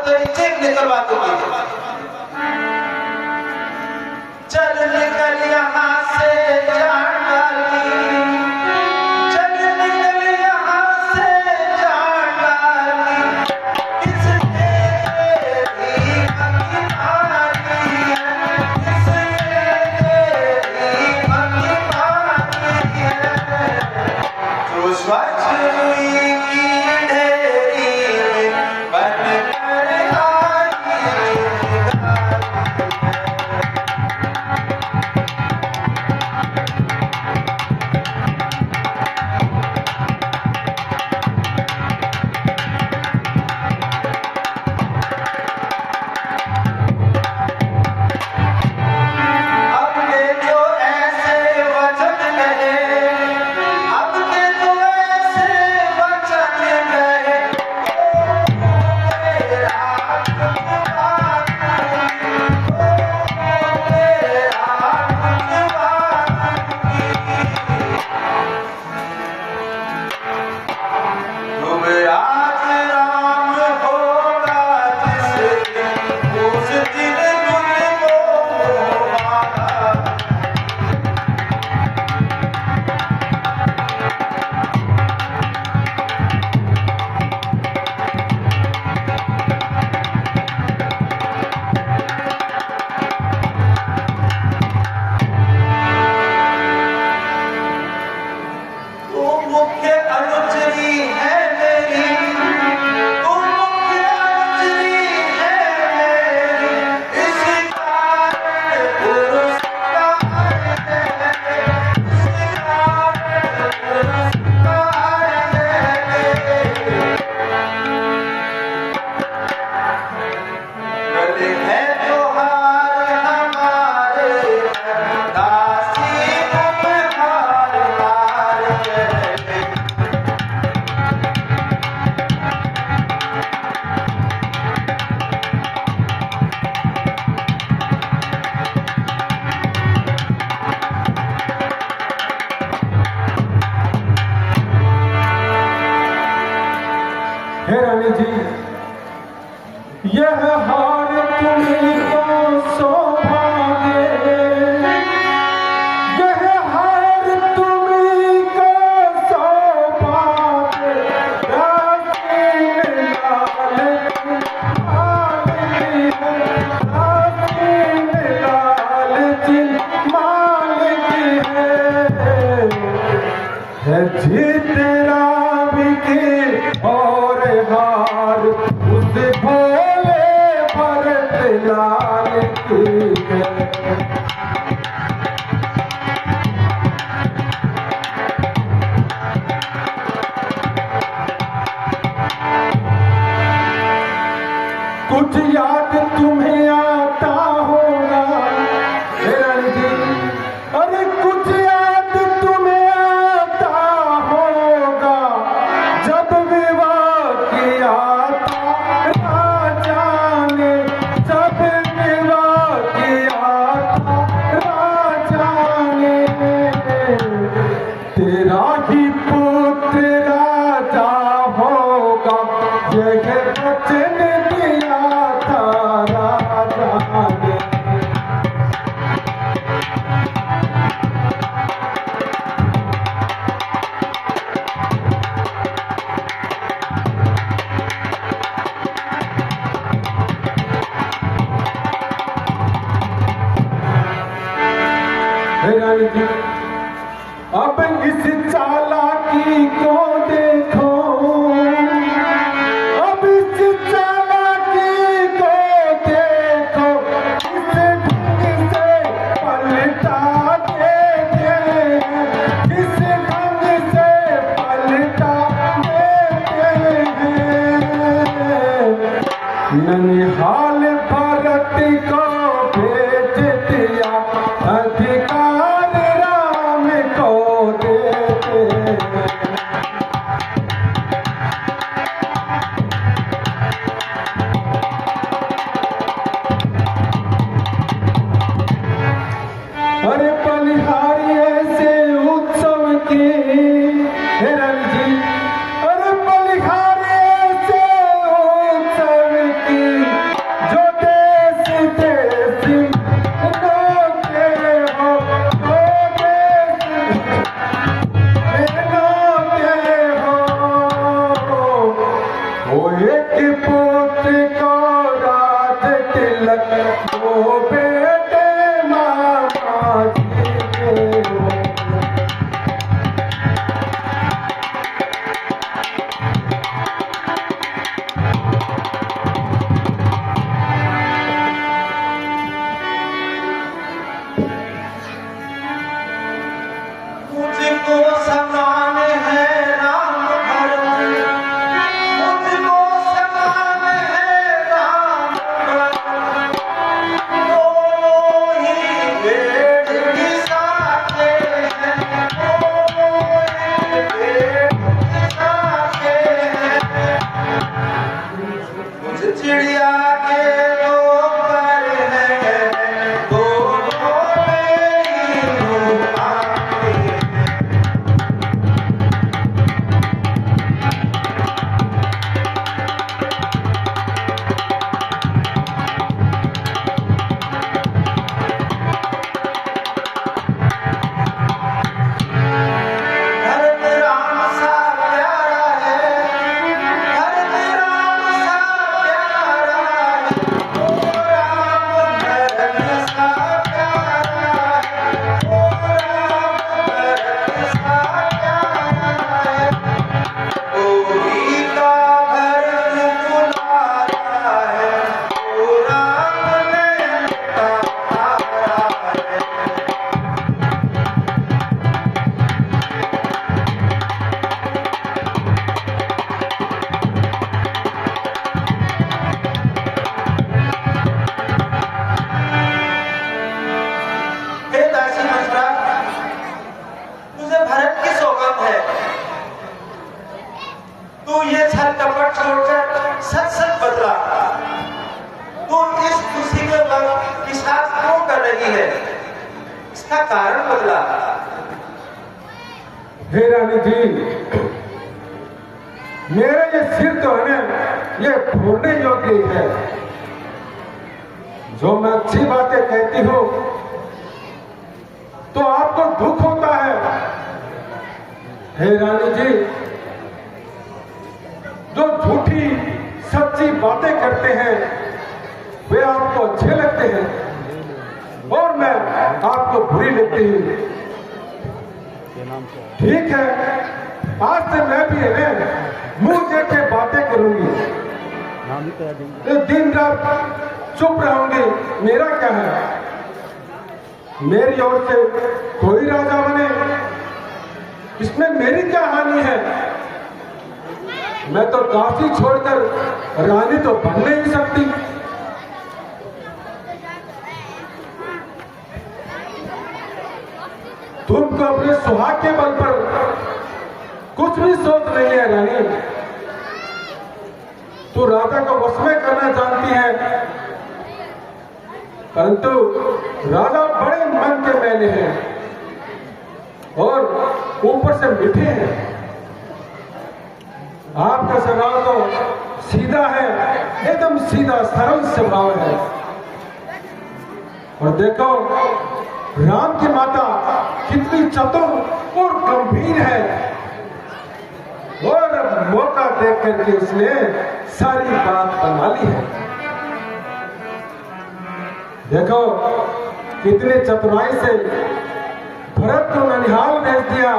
तो इसे निकलवा दूंगी। चल निकल यहाँ से जान डाली, चल निकल यहाँ से जान डाली, किसने तेरी अखी मारी है, किसने तेरी अखी मारी है, जो स्वच्छ रुई की ढेरी में बनकर आई अब के जो ऐसे वचन कहे, अब के जो ऐसे वचन कहे, तेरा कुर्बान, तेरा तुम आज राम होगा जिस दिन, उस दिन तुमको मारा। तू मुख्य अनुचरी है मेरी, तू मुख्य अनुचरी है मेरी, इस कारण पुरस्कार दे, इस कारण पुरस्कार दे। गले है त्योहार हमारे, दासी तुम हार हार गए। हे रानी जी, यह हार तुम्हीं को शोभा दे, यह हार तुम्हीं को शोभा दे, रासीन लाल की मालिकी है, रासीन लाल की मालिकी है जीत राम की और हार उस भोले भरत लाल की है। कुछ याद तुम्हें आता होगा, हे रानी जी, अरे कुछ याद तुम्हें आता होगा, जब विवाह किया था राजा ने, जब विवाह किया था राजा ने, तेरा ही पुत्र राजा होगा, यह वचन दिया था राजा ने। हे रानी जी, अब इस चालाकी को देखो, अब इस चालाकी को देखो, इस ढंग से पलटा देते हैं, इस ढंग से पलटा देते हैं। ननिहाल भरत को भेज दिया, अधिकार राम को देते हैं। अरे बलिहारी ऐसे उत्सव के, हे रानी जी, अरे बलिहारी ऐसे उत्सव की वो बेटे मामा जी के हो। मुझको समान है राम भरत, मुझको समान है राम भरत, दोनों ही पेड़ की शाखें हैं, दोनों ही पेड़ की शाखें हैं। मुझ चिड़िया के दो पर हैं, दोनों मेरी दो आंखें। भरत राम सा प्यारा है, भरत राम सा प्यारा है, ओ राम भरत सा प्यारा है, ओ राम भरत सा प्यारा है। गोरी का भरत दुलारा है, ओ राम नैन का तारा है। हे दासी मथुरा, तुझे भरत की सौगंध है। तू ये छल कपट छोड़कर सच सच बदला। तू इस खुशी के वक्त विश्वास क्यों कर रही है? इसका कारण बदला। हे रानी जी, मेरा ये सिर तो है ना, ये फोड़ने योग्य ही है। जो मैं अच्छी बातें कहती हूँ तो आपको दुख होता है। हे रानी जी, जो झूठी सच्ची बातें करते हैं वे आपको अच्छे लगते हैं और मैं आपको बुरी लगती हूँ। ठीक है, आज से मैं भी है मुंह देख के बातें करूंगी, दिन रात चुप रहूंगी। मेरा क्या है? मेरी ओर से कोई राजा बने, इसमें मेरी क्या हानि है? मैं तो काशी छोड़कर रानी तो बन नहीं सकती। तुमको अपने सुहाग के बल पर कुछ भी सोच नहीं है रानी। तू राजा को वश में करना जानती है, परंतु राजा बड़े मन के मैले हैं और ऊपर से मीठे हैं। आपका स्वभाव तो सीधा है, एकदम सीधा सरल स्वभाव है। और देखो राम की माता कितनी चतुर और गंभीर है और मौका देख करके उसने सारी बात बना ली है। देखो कितने चतुराई से भरत को ननिहाल भेज दिया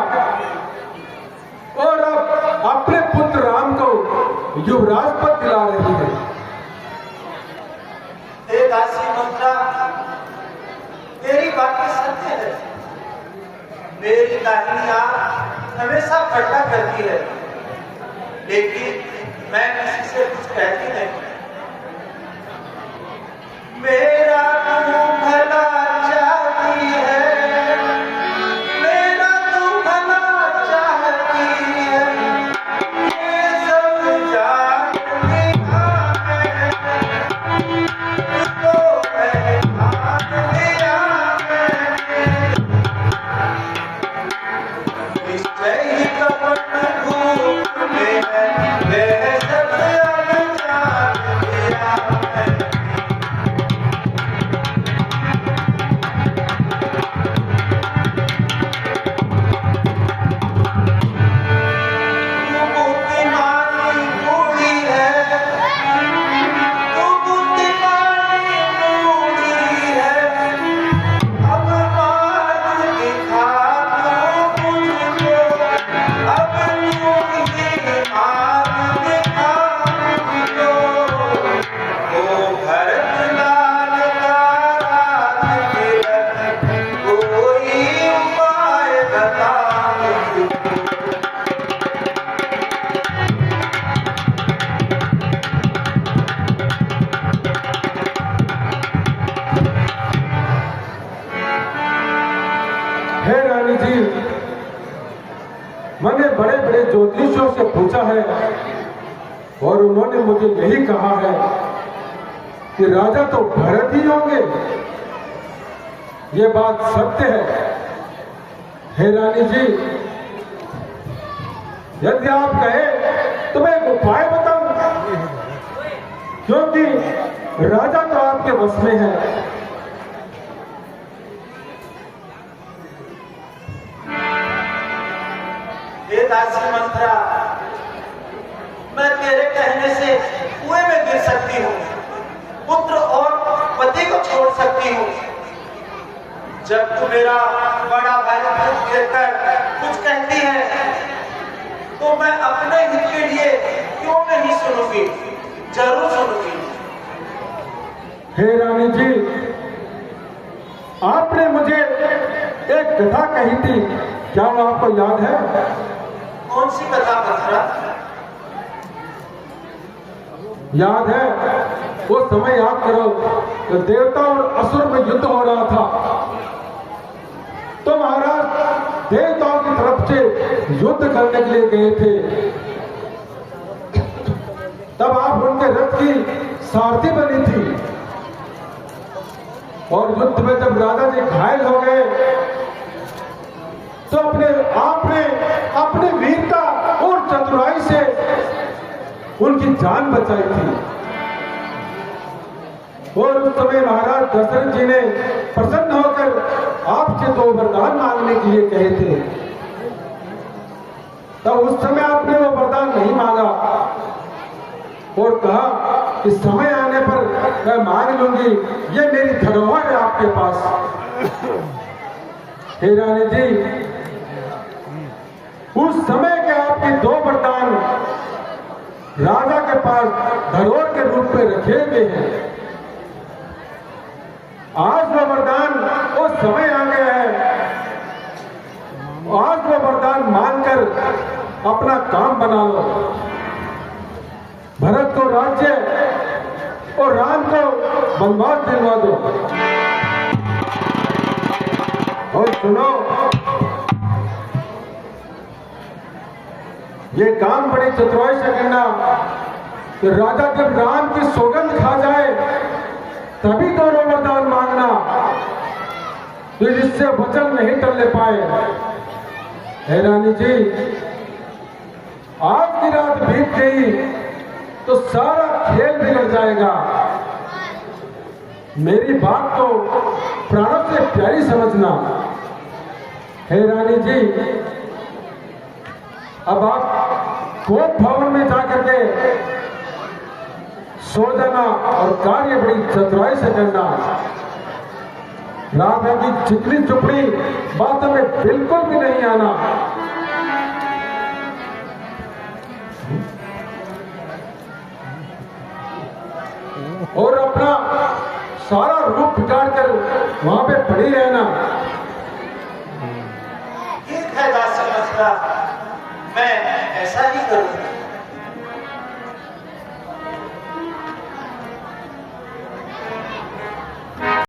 और अब अपने पुत्र राम को युवराज पद दिला रही है। हे दासी मथुरा, तेरी बातें सत्य है। मेरी दाहिनी आंख हमेशा फटा करती है, लेकिन मैं किसी से कुछ कहती नहीं। मेरा तू भला चाहती है, मेरा तू भला चाहती है, ये सब जानती मैं, तुझको पहचान लिया मैंने। निश्चय ही कपट भूख में है, यह सब अब जान लिया मैंने। मैंने बड़े बड़े ज्योतिषियों से पूछा है और उन्होंने मुझे यही कहा है कि राजा तो भरत ही होंगे। ये बात सत्य है। हे रानी जी, यदि आप कहे तो मैं एक उपाय बताऊं, क्योंकि राजा तो आपके वश में है। हे दासी मंत्रा, मैं तेरे कहने से कुएं में गिर सकती हूँ, पुत्र और पति को छोड़ सकती हूँ। जब तू मेरा बड़ा भाई दूध देकर कुछ कहती है तो मैं अपने हित के लिए क्यों नहीं सुनूंगी, जरूर सुनूंगी। हे रानी जी, आपने मुझे एक कथा कही थी, क्या वो आपको याद है? कौन सी कथा मंत्रा? याद है? वो समय याद करो तो देवता और असुर में युद्ध हो रहा था। तो महाराज देवताओं की तरफ से युद्ध करने के लिए गए थे। तब आप उनके रथ की सारथी बनी थी और युद्ध में जब राजा जी घायल हो गए तो आपने अपनी वीरता और चतुराई से उनकी जान बचाई थी। और उस समय महाराज दशरथ जी ने प्रसन्न होकर आपसे 2 वरदान मांगने के लिए कहे थे। तब उस समय आपने वो वरदान नहीं मांगा और कहा कि समय आने पर मैं मांग लूंगी, ये मेरी धरोहर है आपके पास। हे रानी जी, उस समय के आपके 2 वरदान राजा के पास धरोहर के रूप में रखे हुए हैं। आज वो वरदान, वो समय आ गया है, आज वो वरदान मानकर अपना काम बना लो। भरत को राज्य और राम को वनवास दिलवा दो। और सुनो, ये काम बड़ी चतुराई से करना कि राजा जब राम की सौगंध खा जाए तभी दोनों वरदान मांगना, तो जिससे वचन नहीं टलने पाए। हे रानी जी, आज की रात बीत गई तो सारा खेल बिगड़ जाएगा। मेरी बात तो प्राणों से प्यारी समझना। हे रानी जी, अब आप कोप भवन में जाकर के सो जाना और कार्य बड़ी चतुराई से करना। राधा की चिकनी चुपड़ी बातों में बिल्कुल भी नहीं आना। और अपना सारा रूप बिगाड़ कर वहां पे पड़ी रहना। ठीक है दासी मंत्रा, मैं